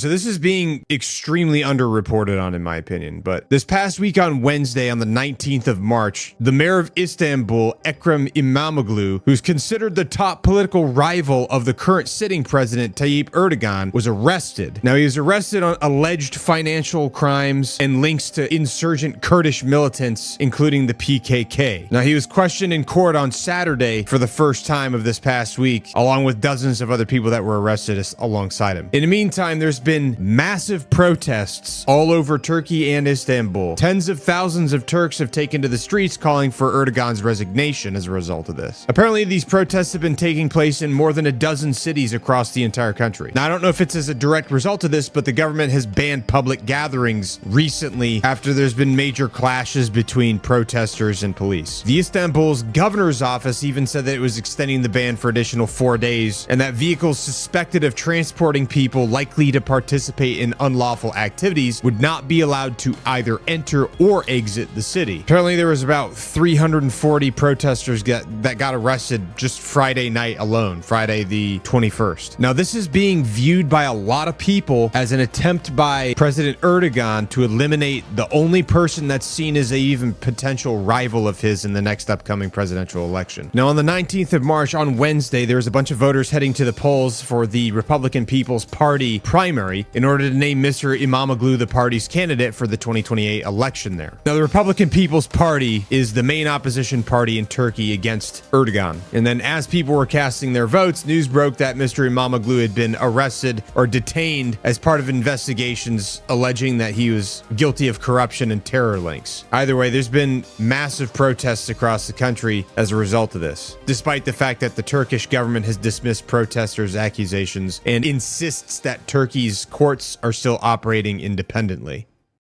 So this is being extremely underreported on, in my opinion. But this past week on Wednesday, on the 19th of March, the mayor of Istanbul, Ekrem İmamoğlu, who's considered the top political rival of the current sitting president, Tayyip Erdogan, was arrested. Now, he was arrested on alleged financial crimes and links to insurgent Kurdish militants, including the PKK. Now, he was questioned in court on Saturday for the first time of this past week, along with dozens of other people that were arrested alongside him. In the meantime, there's been massive protests all over Turkey and Istanbul. Tens of thousands of Turks have taken to the streets calling for Erdogan's resignation as a result of this. Apparently, these protests have been taking place in more than a dozen cities across the entire country. Now, I don't know if it's as a direct result of this, but the government has banned public gatherings recently after there's been major clashes between protesters and police. The Istanbul's governor's office even said that it was extending the ban for additional 4 days, and that vehicles suspected of transporting people likely to participate in unlawful activities would not be allowed to either enter or exit the city. Apparently, there was about 340 protesters that got arrested just Friday night alone, Friday the 21st. Now, this is being viewed by a lot of people as an attempt by President Erdogan to eliminate the only person that's seen as a even potential rival of his in the next upcoming presidential election. Now, on the 19th of March, on Wednesday, there was a bunch of voters heading to the polls for the Republican People's Party primary in order to name Mr. İmamoğlu the party's candidate for the 2028 election there. Now, the Republican People's Party is the main opposition party in Turkey against Erdogan. And then as people were casting their votes, news broke that Mr. İmamoğlu had been arrested or detained as part of investigations alleging that he was guilty of corruption and terror links. Either way, there's been massive protests across the country as a result of this, despite the fact that the Turkish government has dismissed protesters' accusations and insists that Turkey's courts are still operating independently.